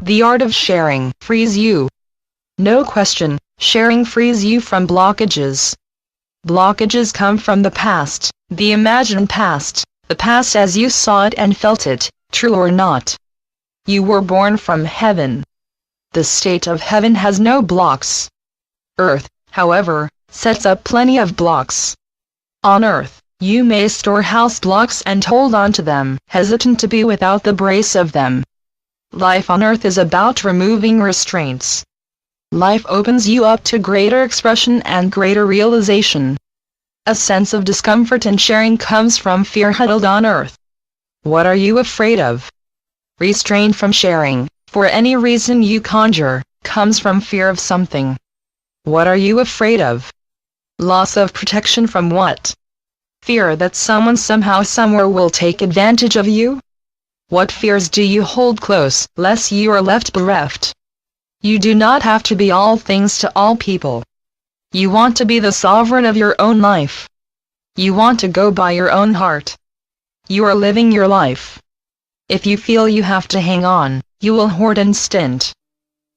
The art of sharing frees you. No question, sharing frees you from blockages. Blockages come from the past, the imagined past, the past as you saw it and felt it, true or not. You were born from heaven. The state of heaven has no blocks. Earth, however, sets up plenty of blocks. On earth, you may store house blocks and hold on to them, hesitant to be without the brace of them. Life on earth is about removing restraints. Life opens you up to greater expression and greater realization. A sense of discomfort in sharing comes from fear huddled on earth. What are you afraid of? Restraint from sharing, for any reason you conjure, comes from fear of something. What are you afraid of? Loss of protection from what? Fear that someone somehow somewhere will take advantage of you? What fears do you hold close, lest you are left bereft? You do not have to be all things to all people. You want to be the sovereign of your own life. You want to go by your own heart. You are living your life. If you feel you have to hang on, you will hoard and stint.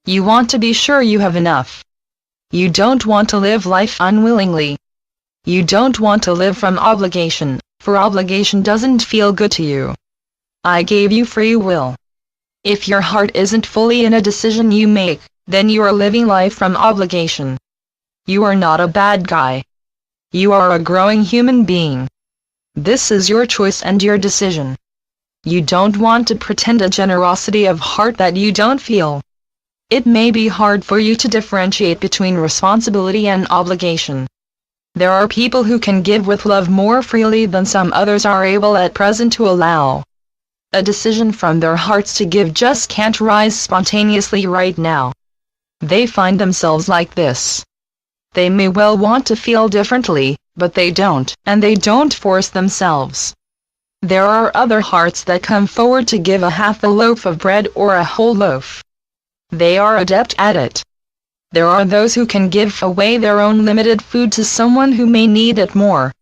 You want to be sure you have enough. You don't want to live life unwillingly. You don't want to live from obligation, for obligation doesn't feel good to you. I gave you free will. If your heart isn't fully in a decision you make, then you are living life from obligation. You are not a bad guy. You are a growing human being. This is your choice and your decision. You don't want to pretend a generosity of heart that you don't feel. It may be hard for you to differentiate between responsibility and obligation. There are people who can give with love more freely than some others are able at present to allow. A decision from their hearts to give just can't rise spontaneously right now. They find themselves like this. They may well want to feel differently, but they don't, and they don't force themselves. There are other hearts that come forward to give a half a loaf of bread or a whole loaf. They are adept at it. There are those who can give away their own limited food to someone who may need it more.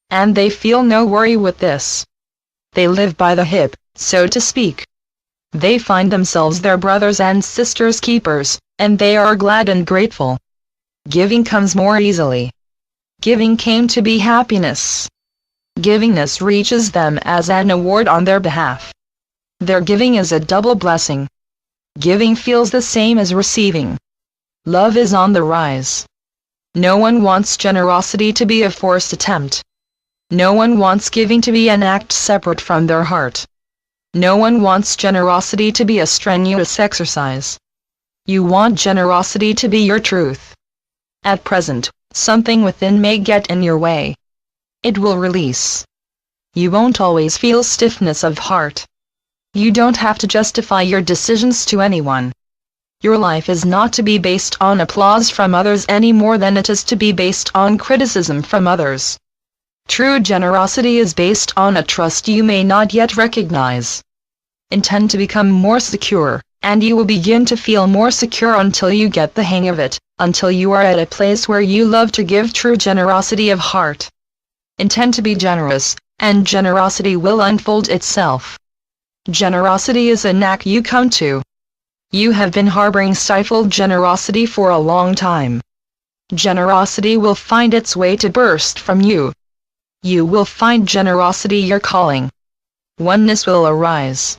And they feel no worry with this. They live by the hip, so to speak. They find themselves their brothers and sisters' keepers, and they are glad and grateful. Giving comes more easily. Giving came to be happiness. Givingness reaches them as an award on their behalf. Their giving is a double blessing. Giving feels the same as receiving. Love is on the rise. No one wants generosity to be a forced attempt. No one wants giving to be an act separate from their heart. No one wants generosity to be a strenuous exercise. You want generosity to be your truth. At present, something within may get in your way. It will release. You won't always feel stiffness of heart. You don't have to justify your decisions to anyone. Your life is not to be based on applause from others any more than it is to be based on criticism from others. True generosity is based on a trust you may not yet recognize. Intend to become more secure, and you will begin to feel more secure until you get the hang of it, until you are at a place where you love to give true generosity of heart. Intend to be generous, and generosity will unfold itself. Generosity is a knack you come to. You have been harboring stifled generosity for a long time. Generosity will find its way to burst from you. You will find generosity your calling. Oneness will arise.